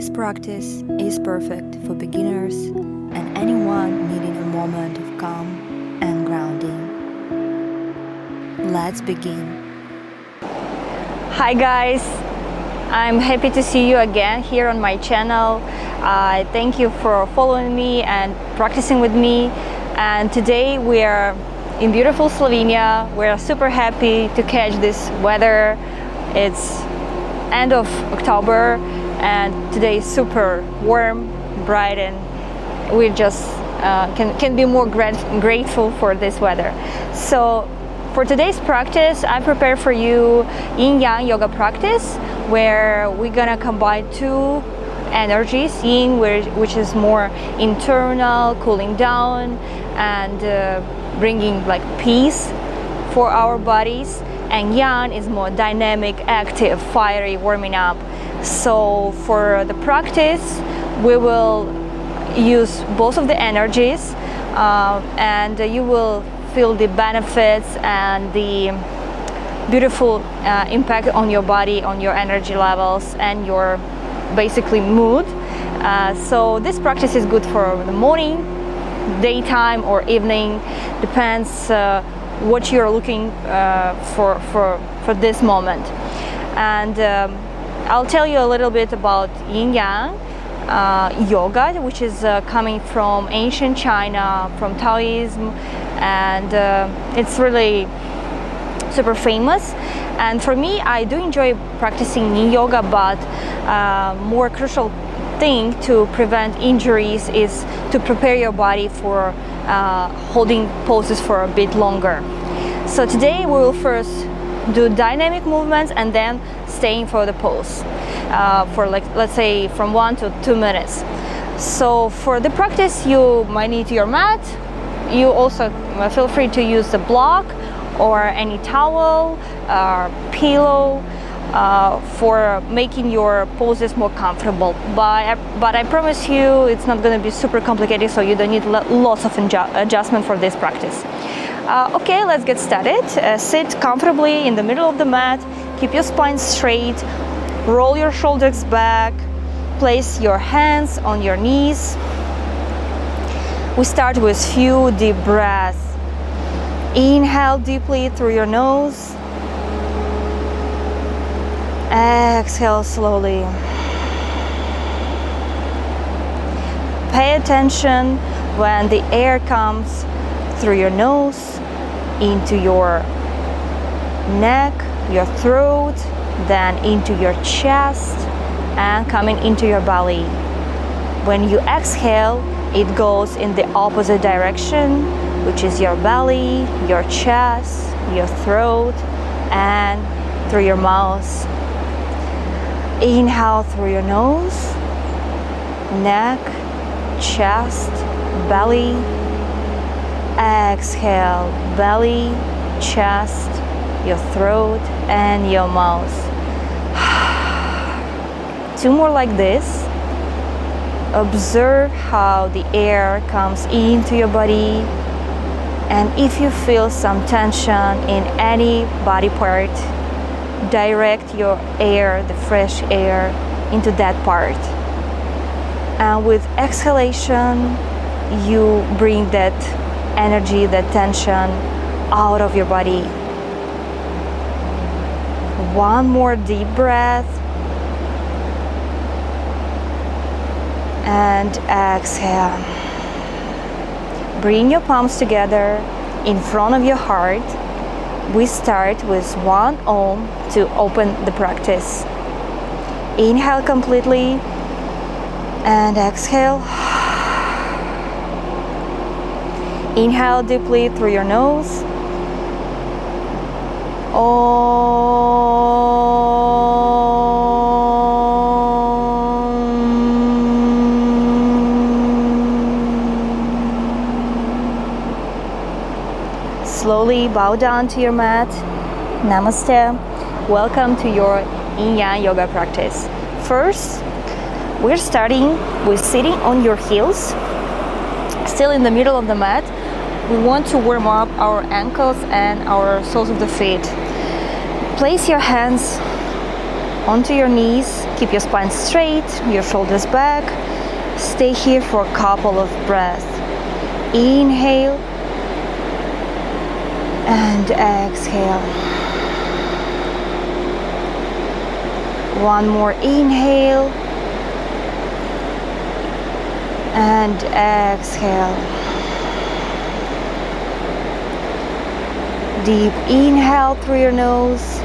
This practice is perfect for beginners and anyone needing a moment of calm and grounding. Let's begin. Hi guys, I'm happy to see you again here on my channel. I thank you for following me and practicing with me. And today we are in beautiful Slovenia. We're super happy to catch this weather. It's end of October and today is super warm, bright, and we just can be more grateful for this weather. So for today's practice, I prepared for you Yin Yang Yoga practice where we're gonna combine two energies, Yin, which is more internal, cooling down and bringing like peace for our bodies, and Yang is more dynamic, active, fiery, warming up. So for the practice, we will use both of the energies and you will feel the benefits and the beautiful impact on your body, on your energy levels and your basically mood. So this practice is good for the morning, daytime or evening, depends what you're looking for this moment. And I'll tell you a little bit about Yin Yang Yoga, which is coming from ancient China, from Taoism, and it's really super famous. And for me, I do enjoy practicing Yin Yoga, but more crucial thing to prevent injuries is to prepare your body for holding poses for a bit longer. So today we will first do dynamic movements and then staying for the pose for like, let's say from 1 to 2 minutes. So for the practice, you might need your mat. You also feel free to use a block or any towel or pillow for making your poses more comfortable. But I promise you it's not going to be super complicated, so you don't need lots of adjustment for this practice. Okay, let's get started. Sit comfortably in the middle of the mat, keep your spine straight, roll your shoulders back, place your hands on your knees. We start with few deep breaths. Inhale deeply through your nose. Exhale slowly. Pay attention when the air comes through your nose into your neck, your throat, then into your chest and coming into your belly. When you exhale, it goes in the opposite direction, which is your belly, your chest, your throat, and through your mouth. Inhale through your nose, neck, chest, belly. Exhale, belly, chest, your throat, and your mouth. 2 more like this. Observe how the air comes into your body, and if you feel some tension in any body part, direct your air, the fresh air, into that part. And with exhalation, you bring that energy, that tension out of your body. 1 more deep breath. And exhale. Bring your palms together in front of your heart. We start with 1 Om to open the practice. Inhale completely and exhale. Inhale deeply through your nose. Slowly bow down to your mat. Namaste. Welcome to your Yin Yang Yoga practice. First, we're starting with sitting on your heels, still in the middle of the mat. We want to warm up our ankles and our soles of the feet. Place your hands onto your knees Keep your spine straight, your shoulders back. Stay here for a couple of breaths. Inhale and exhale. One more inhale and exhale. Deep inhale through your nose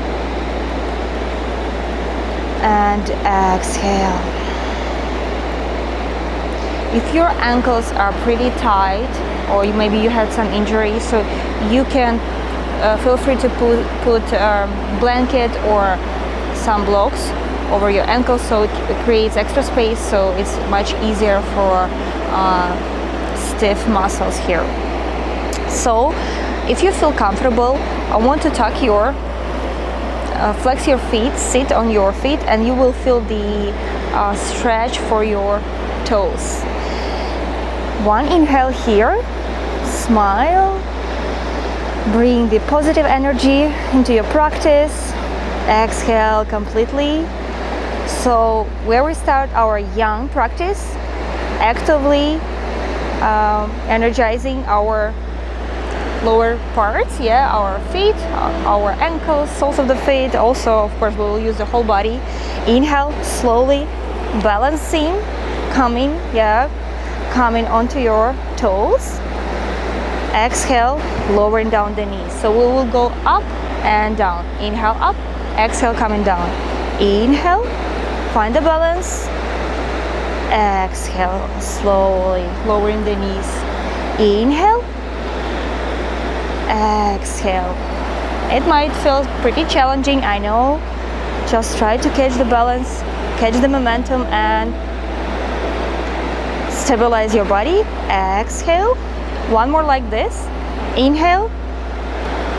and exhale. If your ankles are pretty tight, or maybe you had some injury, so you can feel free to put blanket or some blocks over your ankles, so it creates extra space, so it's much easier for stiff muscles here. So if you feel comfortable, I want to tuck your flex your feet, sit on your feet, and you will feel the stretch for your toes. One inhale here, smile, bring the positive energy into your practice. Exhale completely. So where we start our yang practice, actively energizing our lower parts, our feet, our ankles, soles of the feet. Also, of course, we will use the whole body. Inhale, slowly balancing, coming onto your toes. Exhale, lowering down the knees. So we will go up and down. Inhale, up. Exhale, coming down. Inhale, find the balance. Exhale, slowly lowering the knees. Inhale. Exhale. It might feel pretty challenging, I know. Just try to catch the balance, catch the momentum, and stabilize your body. Exhale. One more like this. Inhale.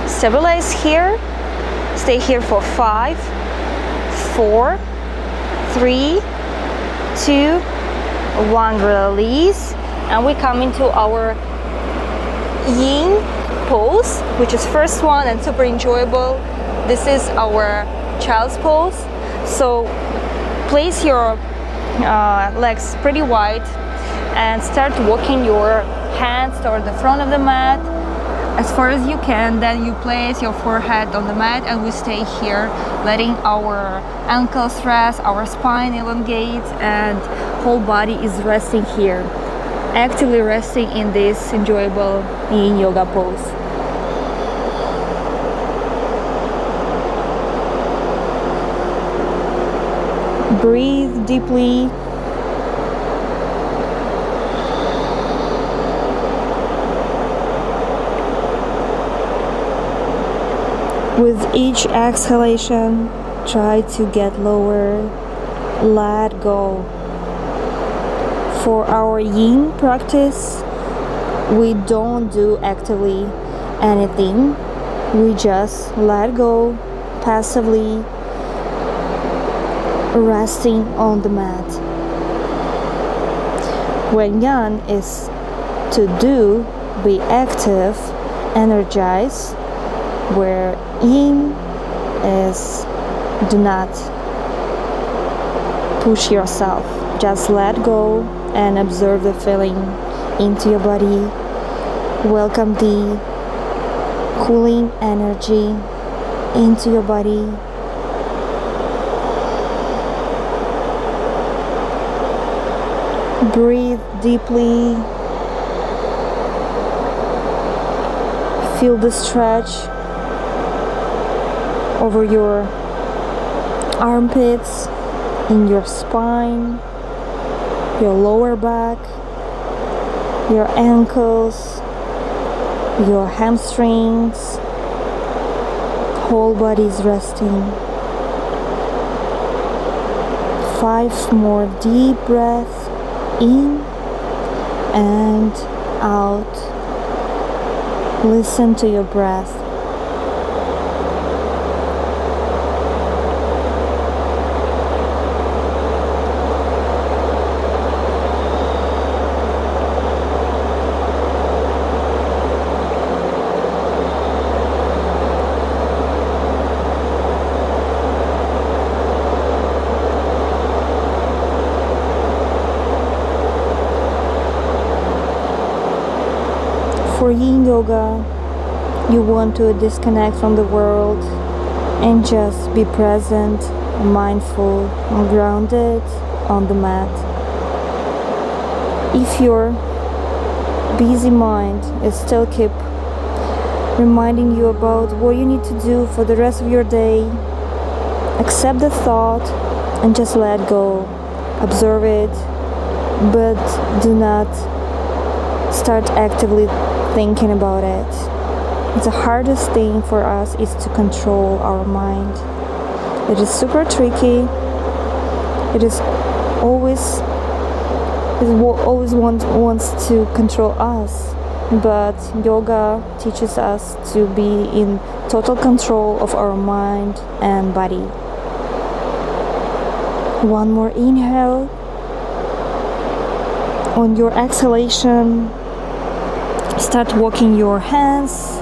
Stabilize here. Stay here for 5, 4, 3, 2, 1. Release. And we come into our Yin pose, which is first one and super enjoyable. This is our child's pose. So place your legs pretty wide and start walking your hands toward the front of the mat as far as you can. Then you place your forehead on the mat and we stay here, letting our ankles rest, our spine elongate, and whole body is resting here, actively resting in this enjoyable Yin Yoga pose. Breathe deeply. With each exhalation, try to get lower, let go. For our Yin practice, we don't do actively anything. We just let go passively, resting on the mat. When Yang is to do, be active, energize, where Yin is do not push yourself. Just let go and observe the feeling into your body. Welcome the cooling energy into your body. Breathe deeply. Feel the stretch over your armpits, in your spine, your lower back, your ankles, your hamstrings. Whole body is resting. 5 more deep breaths in and out. Listen to your breath. Yin Yoga, you want to disconnect from the world and just be present, mindful, and grounded on the mat. If your busy mind is still keep reminding you about what you need to do for the rest of your day, accept the thought and just let go. Observe it, but do not start actively thinking about it. The hardest thing for us is to control our mind. It is super tricky. It is always wants to control us. But yoga teaches us to be in total control of our mind and body. One more inhale. On your exhalation, start walking your hands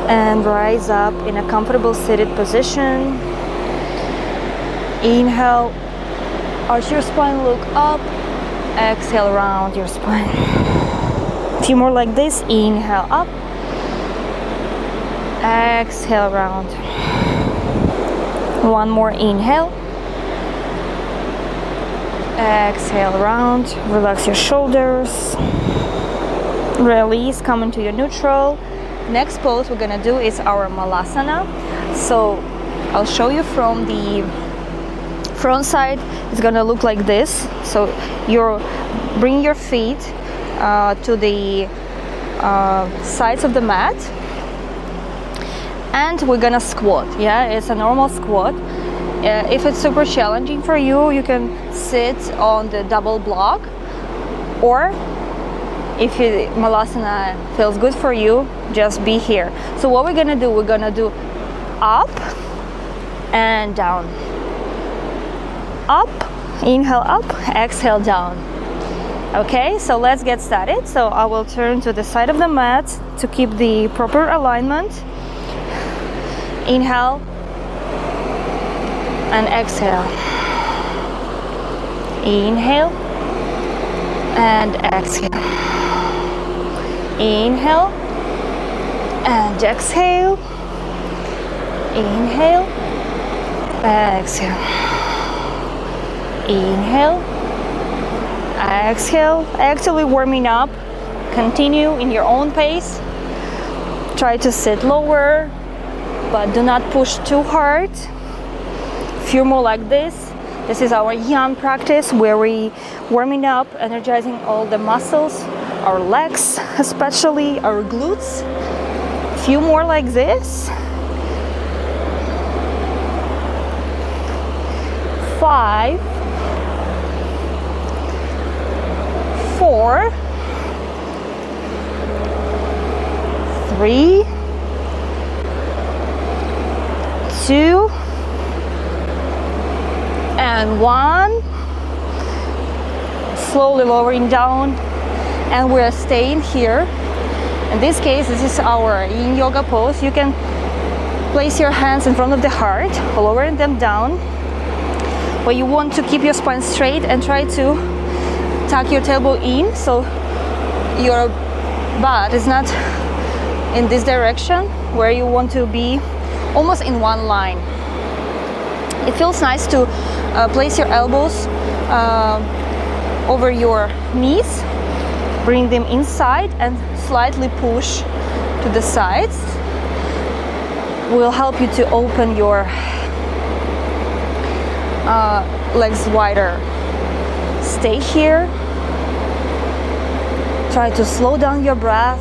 and rise up in a comfortable seated position. Inhale, arch your spine, look up. Exhale, round your spine. A few more like this. Inhale up. Exhale, round. One more inhale. Exhale, round. Relax your shoulders. Release, come into your neutral. Next pose we're gonna do is our malasana. So I'll show you from the front side. It's gonna look like this. So bring your feet to the sides of the mat, and we're gonna squat. Yeah, it's a normal squat. If it's super challenging for you, you can sit on the double block, or if malasana feels good for you, just be here. So what we're gonna do, we're gonna do up and down. Up, inhale up, exhale down. Okay, so let's get started. So I will turn to the side of the mat to keep the proper alignment. Inhale and exhale. Inhale and exhale. Inhale and exhale. Inhale, exhale. Inhale, exhale. Actually warming up. Continue in your own pace. Try to sit lower, but do not push too hard. Few more like this. This is our Yang practice where we warming up, energizing all the muscles, our legs, especially our glutes. Few more like this. 5, 4, 3, 2, and 1. Slowly lowering down, and we're staying here. In this case, this is our Yin Yoga pose. You can place your hands in front of the heart, lowering them down. But you want to keep your spine straight and try to tuck your tailbone in so your butt is not in this direction, where you want to be almost in one line. It feels nice to place your elbows over your knees, bring them inside and slightly push to the sides. Will help you to open your legs wider. Stay here. Try to slow down your breath.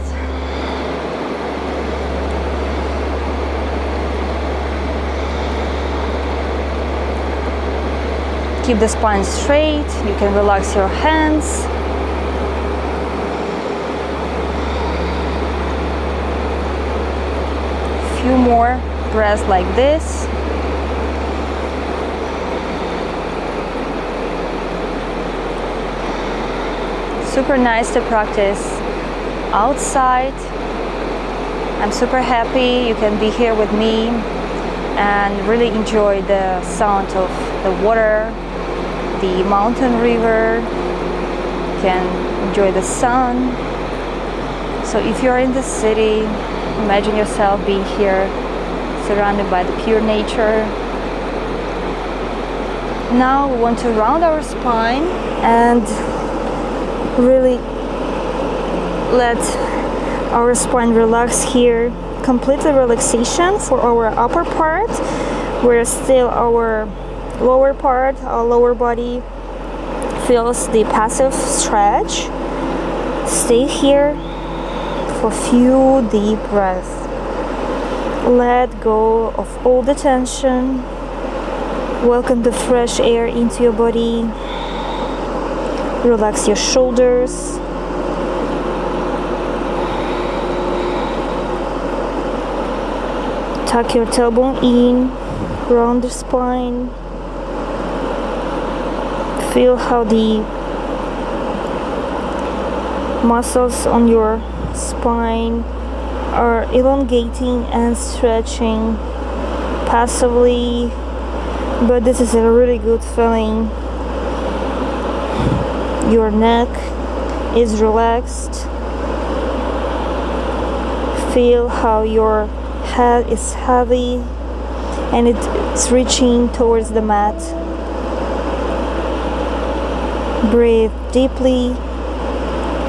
Keep the spine straight. You can relax your hands. Few more breaths like this. Super nice to practice outside. I'm super happy you can be here with me and really enjoy the sound of the water, the mountain river. You can enjoy the sun. So if you're in the city, imagine yourself being here, surrounded by the pure nature. Now we want to round our spine and really let our spine relax here. Completely relaxation for our upper part, where still our lower part, our lower body feels the passive stretch. Stay here for a few deep breaths. Let go of all the tension. Welcome the fresh air into your body. Relax your shoulders. Tuck your tailbone in, round the spine. Feel how the muscles on your spine are elongating and stretching passively, but this is a really good feeling. Your neck is relaxed. Feel how your head is heavy and it's reaching towards the mat. Breathe deeply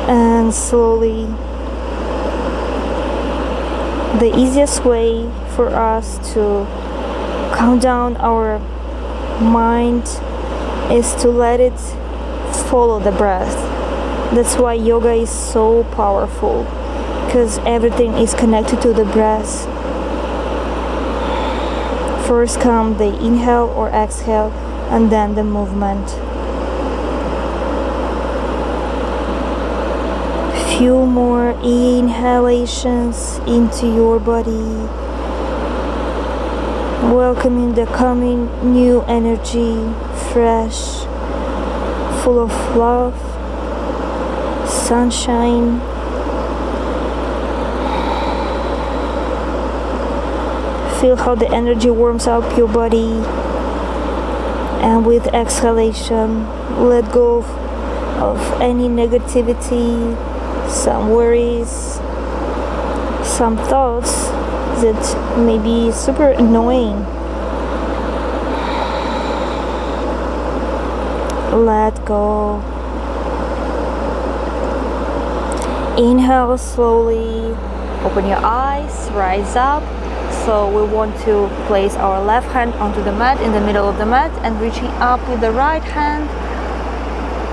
and slowly. The easiest way for us to calm down our mind is to let it follow the breath. That's why yoga is so powerful, because everything is connected to the breath. First come the inhale or exhale, and then the movement. Few more inhalations into your body, welcoming the coming new energy, fresh, full of love, sunshine. Feel how the energy warms up your body, and with exhalation, let go of any negativity, some worries, some thoughts that may be super annoying. Let go. Inhale slowly, open your eyes, rise up. So we want to place our left hand onto the mat, in the middle of the mat, and reaching up with the right hand,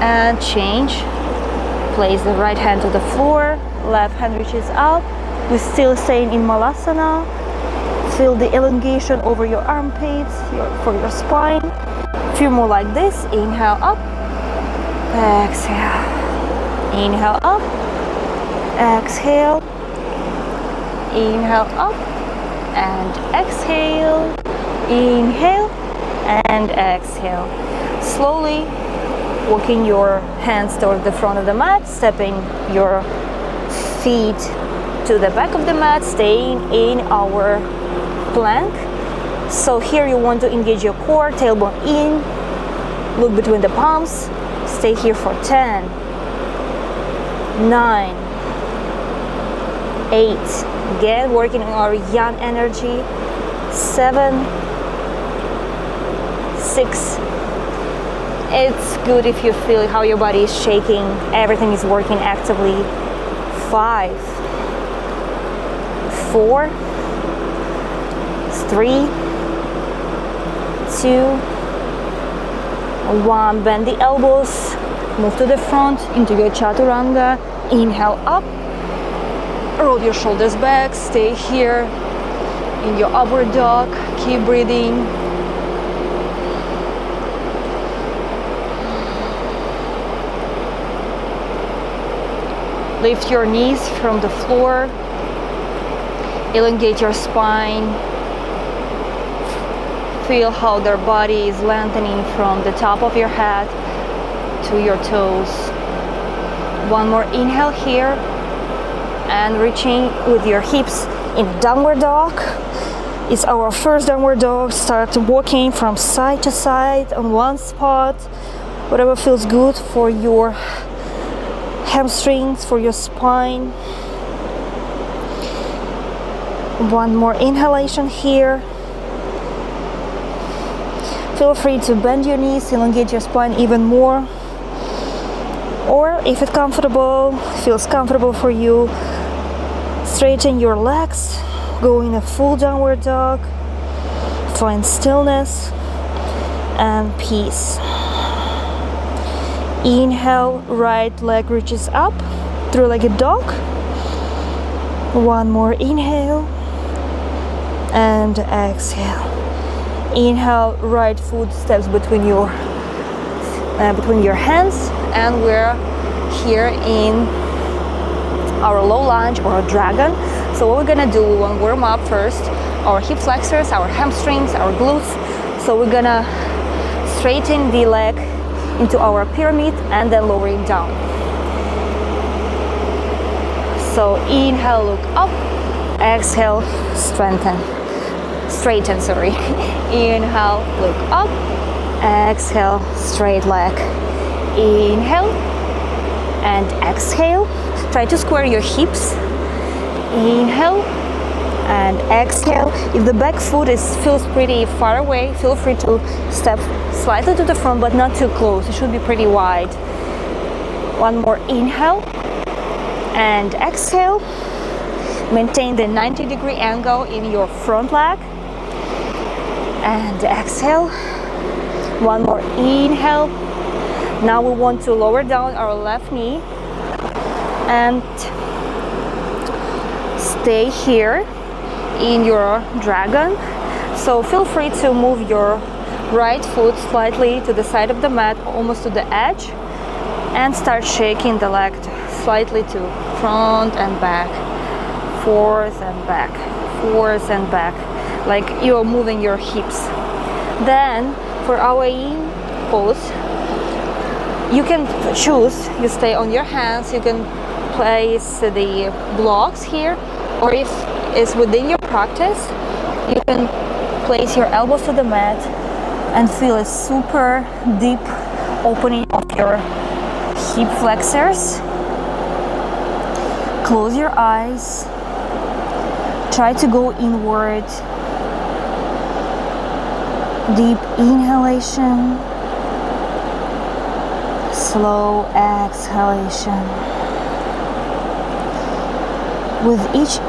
and change. Place the right hand to the floor, left hand reaches up. We're still staying in Malasana. Feel the elongation over your armpits, for your spine. A few more like this. Inhale up, exhale. Inhale up, exhale. Inhale up and exhale. Inhale and exhale. Slowly walking your hands toward the front of the mat, stepping your feet to the back of the mat, staying in our plank. So here you want to engage your core, tailbone in, look between the palms, stay here for 10, 9, 8, again working on our yang energy, 7, 6. It's good if you feel how your body is shaking, everything is working actively. 5, 4, 3, 2, 1. Bend the elbows, move to the front into your chaturanga. Inhale up, roll your shoulders back, stay here in your upward dog, keep breathing. Lift your knees from the floor, elongate your spine. Feel how their body is lengthening from the top of your head to your toes. One more inhale here, and reaching with your hips in downward dog. It's our first downward dog. Start walking from side to side on one spot, whatever feels good for your hamstrings, for your spine. One more inhalation here. Feel free to bend your knees, elongate your spine even more. Or if it feels comfortable for you, straighten your legs, go in a full downward dog. Find stillness and peace. Inhale, right leg reaches up, three-legged dog. One more inhale and exhale. Inhale, right foot steps between your hands, and we're here in our low lunge or dragon. So what we're gonna do, we want to warm up first our hip flexors, our hamstrings, our glutes. So we're gonna straighten the leg into our pyramid and then lowering down. So inhale, look up, exhale, straighten, sorry. Inhale, look up, exhale, straight leg. Inhale and exhale. Try to square your hips. Inhale and exhale. If the back foot feels pretty far away, feel free to step slightly to the front, but not too close. It should be pretty wide. One more inhale and exhale. Maintain the 90-degree angle in your front leg. And exhale. One more inhale. Now we want to lower down our left knee and stay here in your dragon. So feel free to move your right foot slightly to the side of the mat, almost to the edge, and start shaking the leg slightly to front and back, forth and back, forth and back, like you're moving your hips. Then for our yin pose, you can choose, you stay on your hands, you can place the blocks here, or if it's within your practice, you can place your elbows to the mat and feel a super deep opening of your hip flexors. Close your eyes, try to go inward. Deep inhalation, slow exhalation. With each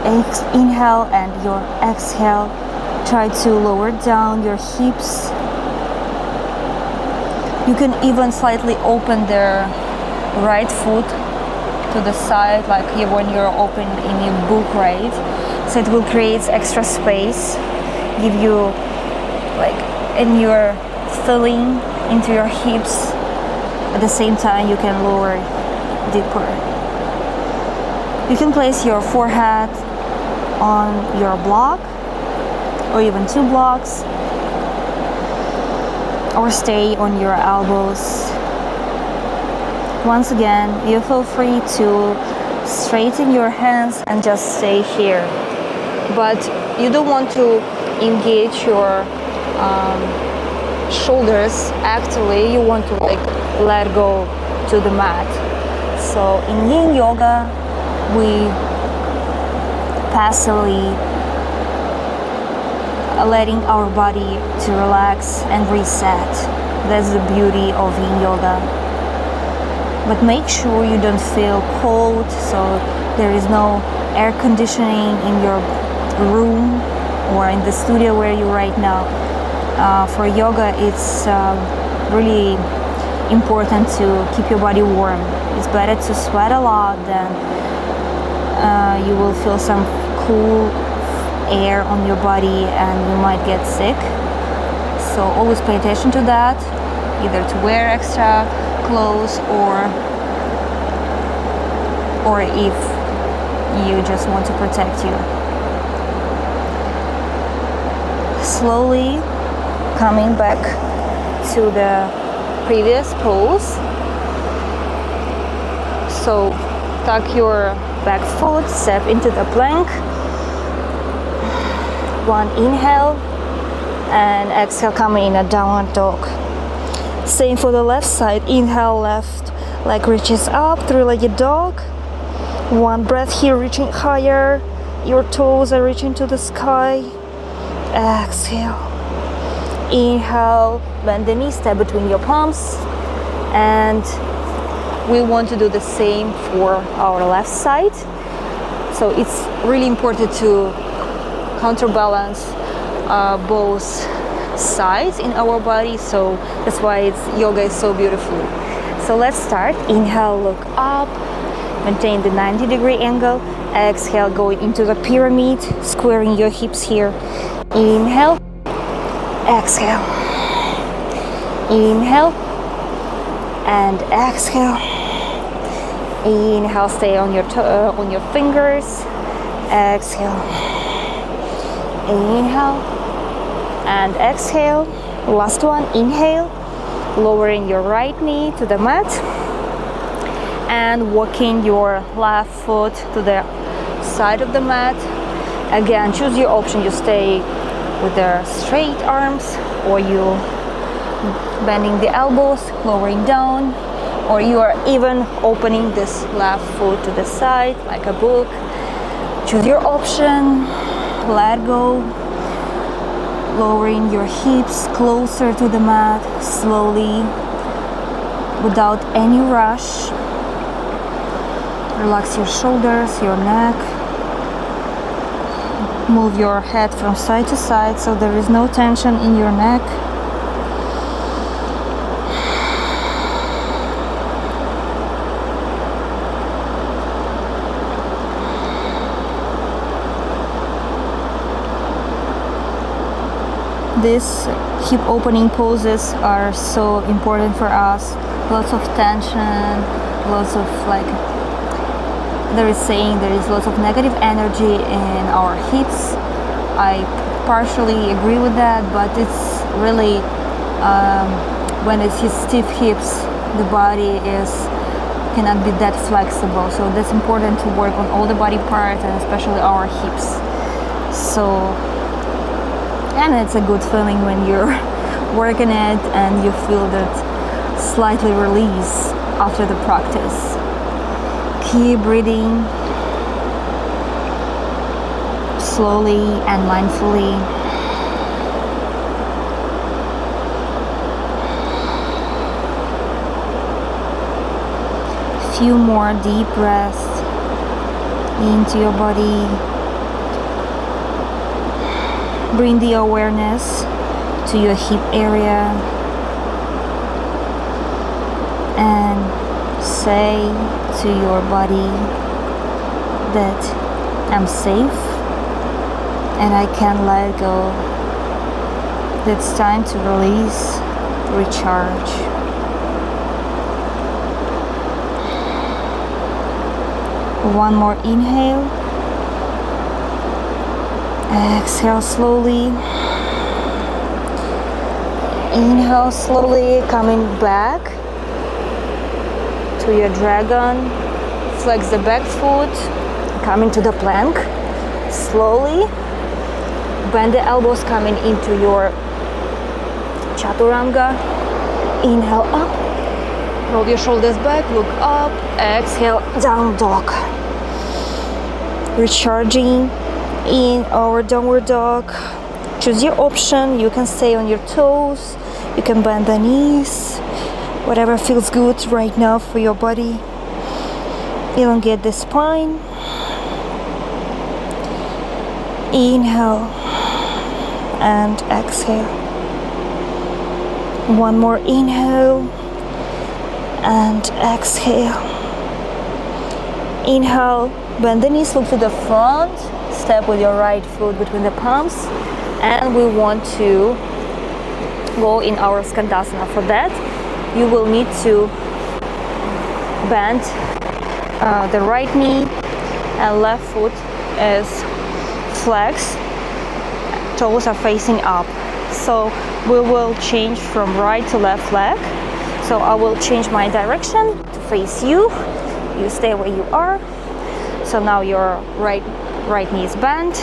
inhale and your exhale, try to lower down your hips. You can even slightly open the right foot to the side, like when you're open in your book, right? So it will create extra space, give you like, and you're filling into your hips. At the same time, you can lower deeper. You can place your forehead on your block, or even two blocks, or stay on your elbows. Once again, you feel free to straighten your hands and just stay here. But you don't want to engage your shoulders actively. You want to like let go to the mat. So in Yin Yoga, we passively letting our body to relax and reset. That's the beauty of Yin Yoga. But make sure you don't feel cold, so there is no air conditioning in your room or in the studio where you're right now. For yoga, it's really important to keep your body warm. It's better to sweat a lot than you will feel some cool air on your body and you might get sick. So always pay attention to that, either to wear extra clothes or if you just want to protect you. Slowly coming back to the previous pose. So tuck your back foot, step into the plank. One inhale and exhale, coming in a downward dog. Same for the left side. Inhale, left leg reaches up, three-legged dog. One breath here, reaching higher. your toes are reaching to the sky. Exhale. Inhale, bend the knees, step between your palms. And we want to do the same for our left side. So it's really important to counterbalance both sides in our body. So that's why yoga is so beautiful. So let's start. Inhale, look up, maintain the 90-degree angle. Exhale, going into the pyramid, squaring your hips here. Inhale, exhale, inhale, and exhale. Inhale, stay on your fingers. Exhale, inhale, and exhale. Last one. Inhale, lowering your right knee to the mat and walking your left foot to the side of the mat. Again, choose your option. You stay with the straight arms, or you bending the elbows, lowering down, or you are even opening this left foot to the side like a book. Choose your option. Let go, lowering your hips closer to the mat slowly without any rush. Relax your shoulders, your neck. Move your head from side to side so there is no tension in your neck. These hip opening poses are so important for us. Lots of tension, lots of there is lots of negative energy in our hips. I partially agree with that, but it's really when it's stiff hips, the body cannot be that flexible. So that's important to work on all the body parts and especially our hips. And it's a good feeling when you're working it and you feel that slightly release after the practice. Keep breathing slowly and mindfully. Few more deep breaths into your body. Bring the awareness to your hip area and say to your body that I'm safe and I can let go. It's time to release, recharge. One more inhale. Exhale slowly. Inhale slowly, coming back to your dragon. Flex the back foot, coming to the plank. Slowly. Bend the elbows, coming into your chaturanga. Inhale up. Roll your shoulders back, look up. Exhale, down dog. Recharging in our downward dog. Choose your option. You can stay on your toes. You can bend the knees. Whatever feels good right now for your body. Elongate the spine. Inhale and exhale. One more inhale and exhale. Inhale, bend the knees, look to the front. Step with your right foot between the palms, and we want to go in our Skandasana. For that, you will need to bend the right knee and left foot is flexed. Toes are facing up. So we will change from right to left leg. So I will change my direction to face you. You stay where you are. So now your right knee is bent,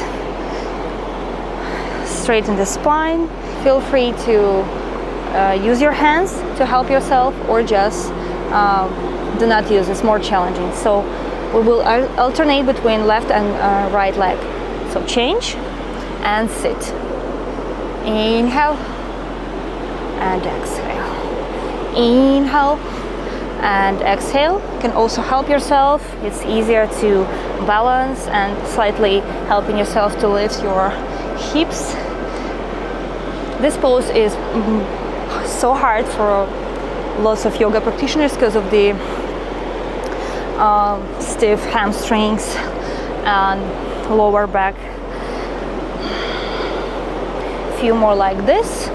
straighten the spine. Feel free to use your hands to help yourself, or just do not use. It's more challenging. So We will alternate between left and right leg. So change and sit. Inhale and exhale. Inhale and exhale. You can also help yourself. It's easier to balance and slightly helping yourself to lift your hips. This pose is so hard for lots of yoga practitioners because of the stiff hamstrings and lower back. A few more like this.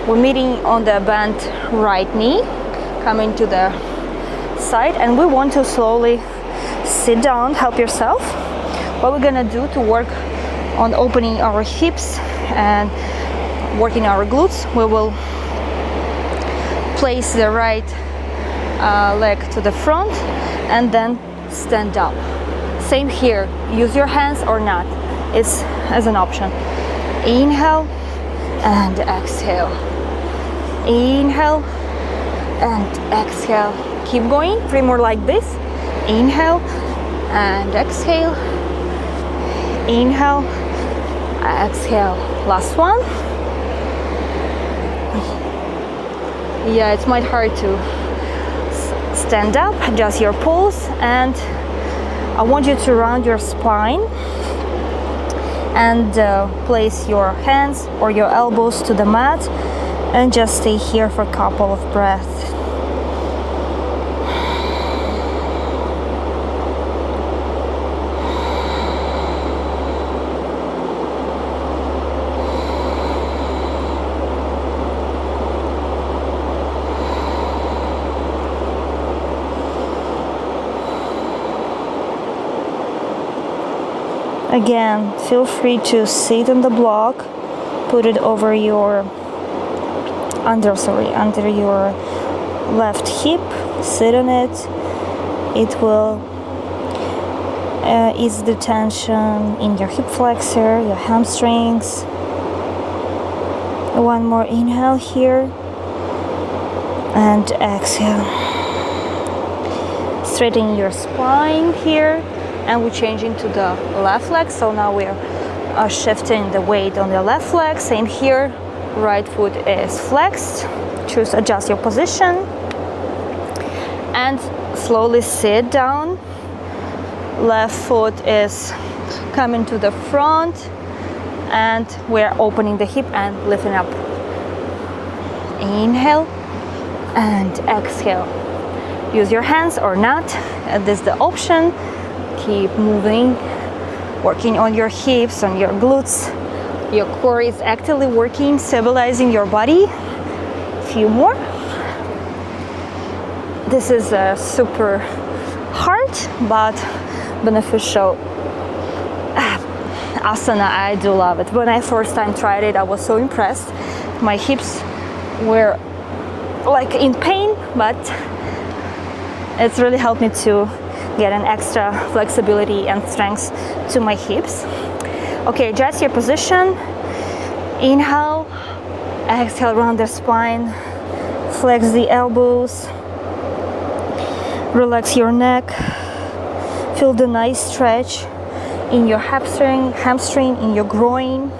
We're meeting on the bent right knee, coming to the side, and we want to slowly sit down, help yourself. What we're gonna do to work on opening our hips and working our glutes, we will place the right leg to the front and then stand up. Same here, use your hands or not, it's as an option. Inhale and exhale. Inhale and exhale. Keep going, 3 more like this. Inhale and exhale. Inhale, exhale. Last one. Yeah, it's might hard to stand up, adjust your pose, and I want you to round your spine and place your hands or your elbows to the mat and just stay here for a couple of breaths. Again, feel free to sit on the block, put it over your under your left hip, sit on it. It will ease the tension in your hip flexor, your hamstrings. One more inhale here and exhale. Straighten your spine here, and we're changing to the left leg. So now we're shifting the weight on the left leg. Same here. Right foot is flexed. Adjust your position and slowly sit down. Left foot is coming to the front and we're opening the hip and lifting up. Inhale and exhale. Use your hands or not, this is the option. Keep moving, working on your hips, on your glutes. Your core is actively working, stabilizing your body. A few more. This is super hard but beneficial asana. I do love it. When I first time tried it, I was so impressed. My hips were like in pain, but it's really helped me to get an extra flexibility and strength to my hips. Okay, adjust your position. Inhale, exhale, round the spine, flex the elbows, relax your neck, feel the nice stretch in your hamstring, in your groin.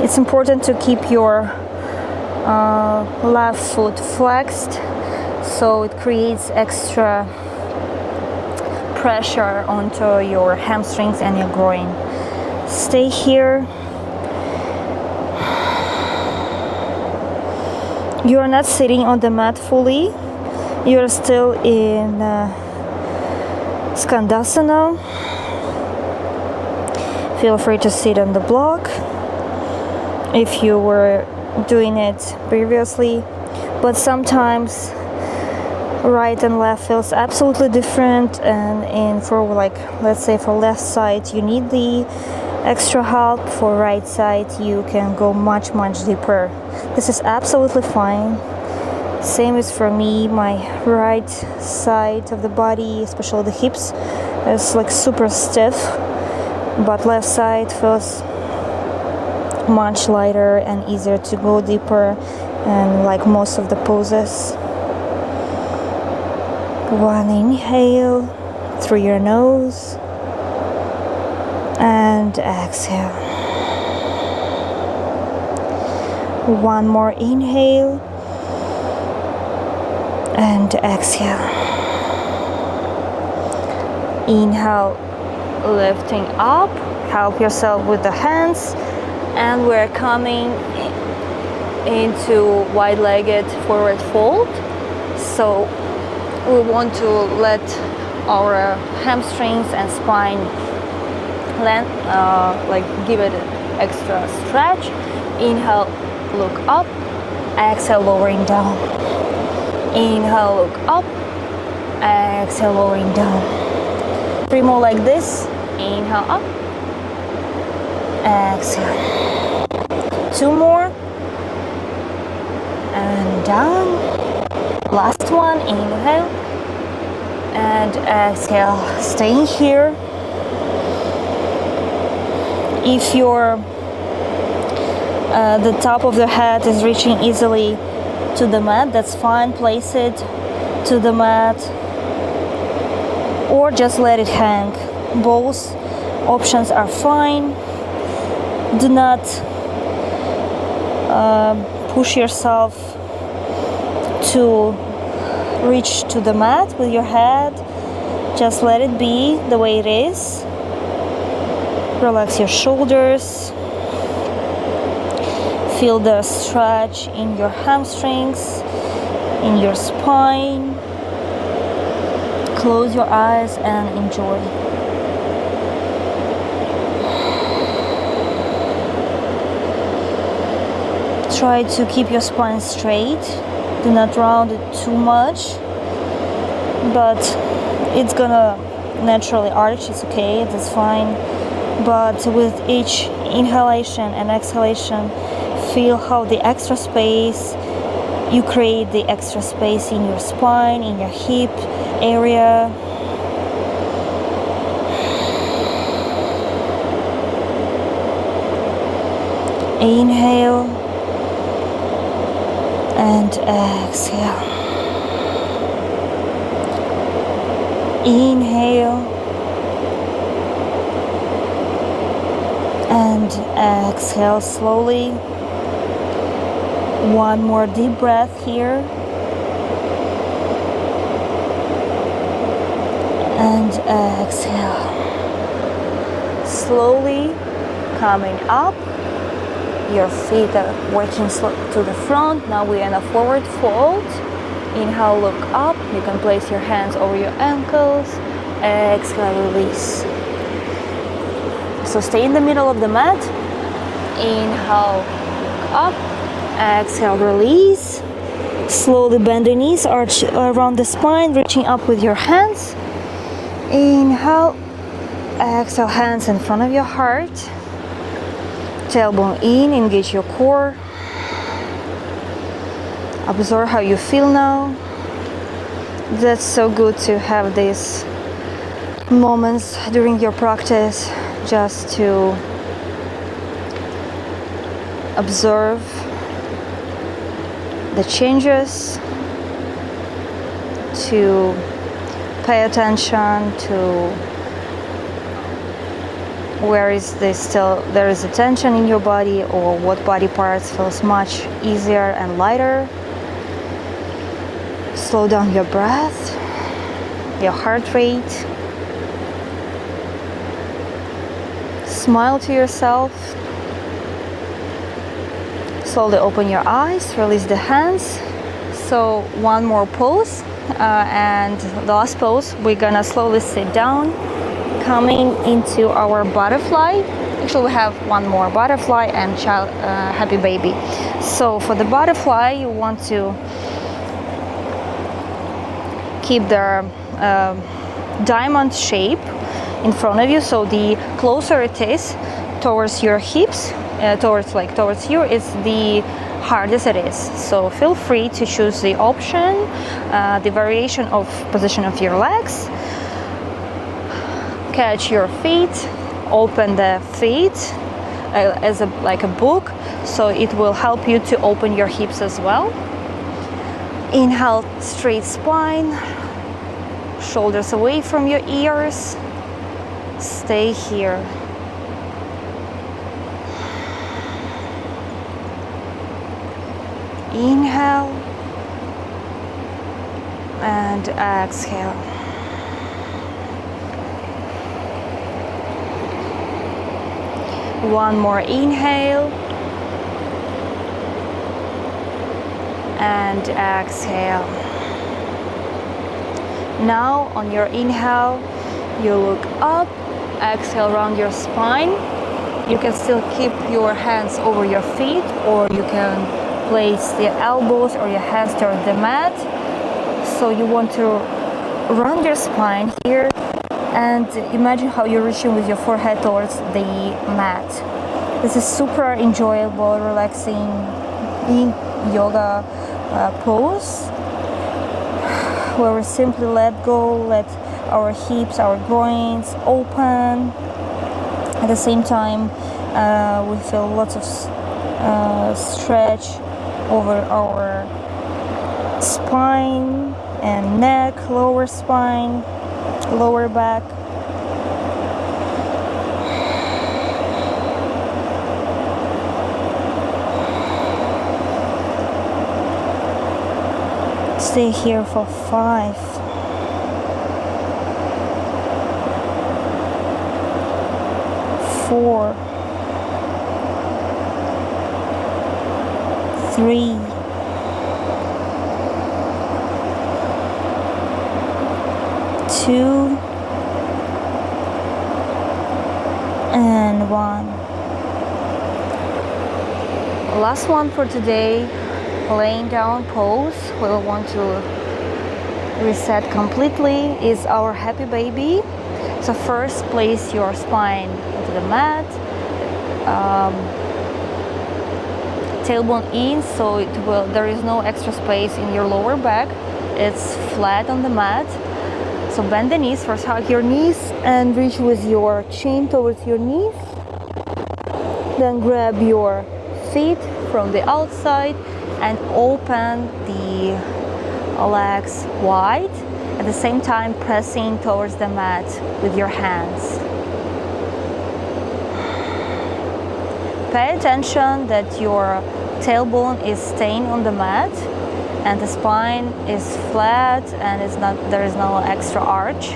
It's important to keep your left foot flexed, so it creates extra pressure onto your hamstrings and your groin. Stay here. You are not sitting on the mat fully. You are still in Skandasana. Feel free to sit on the block if you were doing it previously, but sometimes right and left feels absolutely different, and for like, let's say for left side you need the extra help, for right side you can go much deeper. This is absolutely fine. Same is for me. My right side of the body, especially the hips, is like super stiff, but left side feels much lighter and easier to go deeper, and like most of the poses. One inhale through your nose and exhale. One more inhale and exhale. Inhale, lifting up, help yourself with the hands, and we're coming into wide-legged forward fold. So we want to let our hamstrings and spine length, give it an extra stretch. Inhale, look up. Exhale, lowering down. Inhale, look up. Exhale, lowering down. 3 more like this. Inhale, up. Exhale. 2 more. And down. Last one. Inhale. And exhale. Staying here. If the top of the head is reaching easily to the mat, that's fine. Place it to the mat or just let it hang. Both options are fine. Do not push yourself to reach to the mat with your head. Just let it be the way it is. Relax your shoulders. Feel the stretch in your hamstrings, in your spine. Close your eyes and enjoy. Try to keep your spine straight. Do not round it too much, but it's gonna naturally arch. It's okay, that's fine. But with each inhalation and exhalation, feel how the extra space, you create the extra space in your spine, in your hip area. Inhale and exhale. Inhale and exhale slowly. One more deep breath here. And exhale. Slowly coming up. Your feet are working to the front. Now we're in a forward fold. Inhale, look up. You can place your hands over your ankles. Exhale, release. So stay in the middle of the mat. Inhale, look up. Exhale, release. Slowly bend the knees, arch around the spine, reaching up with your hands. Inhale. Exhale, hands in front of your heart. Tailbone in, engage your core. Observe how you feel now. That's so good to have these moments during your practice just to observe the changes, to pay attention to where is there is a tension in your body, or what body parts feels much easier and lighter. Slow down your breath, your heart rate. Smile to yourself. Slowly open your eyes, release the hands. So one more pose, and the last pose, we're gonna slowly sit down, coming into our butterfly. Actually, we have one more butterfly and child, happy baby. So for the butterfly, you want to keep the diamond shape in front of you. So the closer it is towards your hips, towards you, it's the hardest it is. So feel free to choose the option, the variation of position of your legs. Catch your feet, open the feet as like a book, so it will help you to open your hips as well. Inhale, straight spine. shoulders away from your ears. Stay here. Inhale and exhale. One more inhale and exhale. Now on your inhale, you look up, exhale around your spine. You can still keep your hands over your feet, or you can place the elbows or your hands toward the mat. So you want to round your spine here and imagine how you're reaching with your forehead towards the mat. This is super enjoyable, relaxing Yin Yoga pose, where we simply let go, let our hips, our groins open. At the same time, we feel lots of stretch over our spine and neck, lower spine, lower back. Stay here for 5, 4, 3, 2, and 1. Last one for today, laying down pose. We will want to reset completely, is our happy baby. So first place your spine into the mat, tailbone in, so there is no extra space in your lower back. It's flat on the mat. So bend the knees, first hug your knees and reach with your chin towards your knees. Then grab your feet from the outside and open the legs wide, at the same time pressing towards the mat with your hands. Pay attention that your tailbone is staying on the mat and the spine is flat and there is no extra arch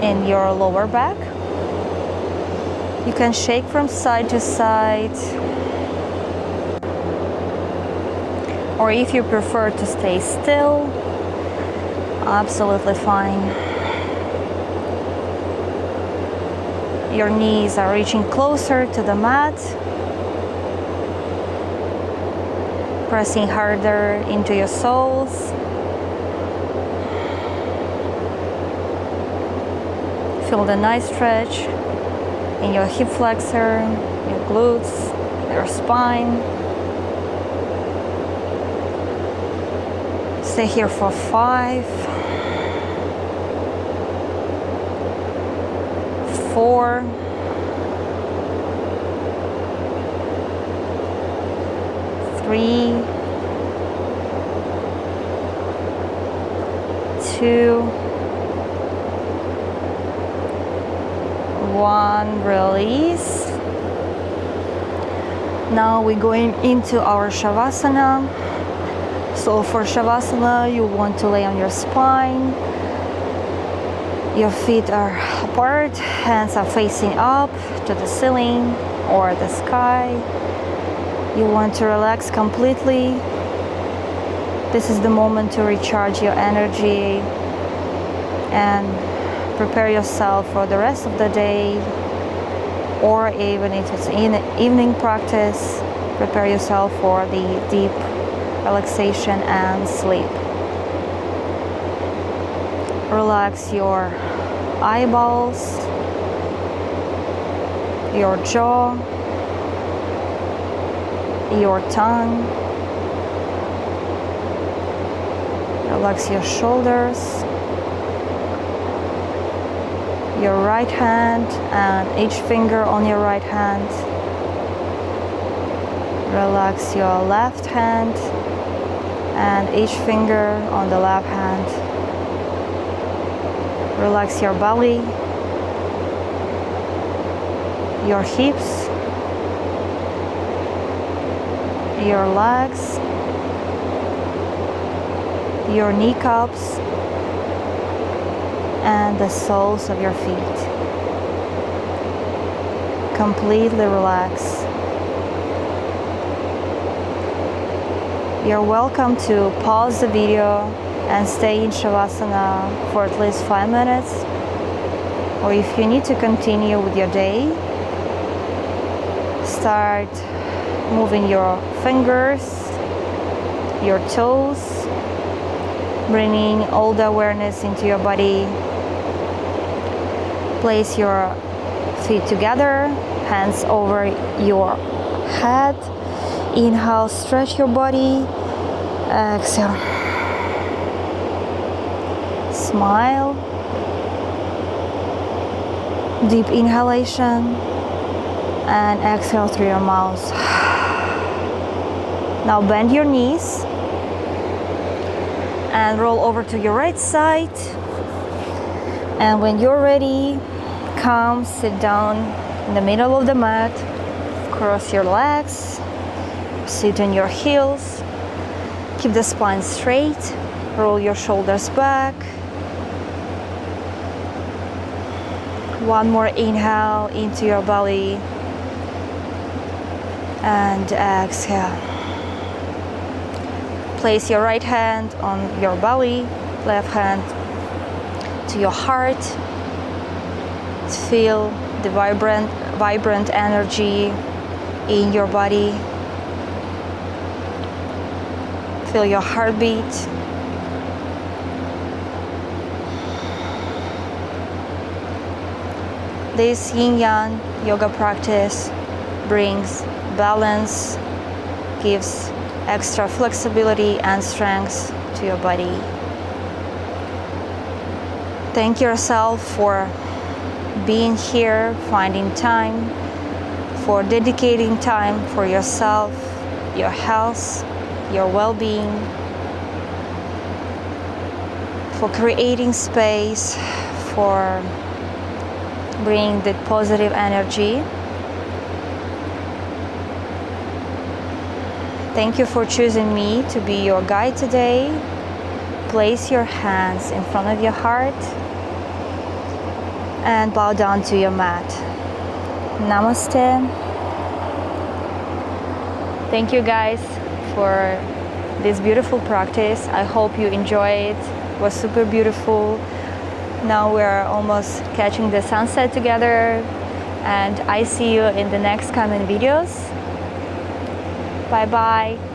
in your lower back. You can shake from side to side, or if you prefer to stay still, absolutely fine. Your knees are reaching closer to the mat, pressing harder into your soles. Feel the nice stretch in your hip flexor, your glutes, your spine. Stay here for 5, 4, 3, 2, 1, release. Now we're going into our Shavasana. So for Shavasana, you want to lay on your spine. Your feet are apart, hands are facing up to the ceiling or the sky. You want to relax completely. This is the moment to recharge your energy and prepare yourself for the rest of the day, or even if it's in evening practice, prepare yourself for the deep relaxation and sleep. Relax your eyeballs, your jaw, your tongue. Relax your shoulders, your right hand and each finger on your right hand. Relax your left hand and each finger on the left hand. Relax your belly, your hips, your legs, your kneecaps, and the soles of your feet. Completely relax. You're welcome to pause the video and stay in Shavasana for at least 5 minutes. Or if you need to continue with your day, start moving your fingers, your toes, bringing all the awareness into your body. Place your feet together, hands over your head. Inhale, stretch your body. Exhale. Smile. Deep inhalation and exhale through your mouth. Now bend your knees and roll over to your right side. And when you're ready, come sit down in the middle of the mat. Cross your legs. Sit on your heels. Keep the spine straight. Roll your shoulders back. One more inhale into your belly. And exhale. Place your right hand on your belly, left hand to your heart. Feel the vibrant energy in your body. Feel your heartbeat. This Yin Yang yoga practice brings balance, gives extra flexibility and strength to your body. Thank yourself for being here, finding time, for dedicating time for yourself, your health, your well-being, for creating space, for bringing the positive energy. Thank you for choosing me to be your guide today. Place your hands in front of your heart and bow down to your mat. Namaste. Thank you guys for this beautiful practice. I hope you enjoy it. It was super beautiful. Now we're almost catching the sunset together, and I see you in the next coming videos. Bye bye.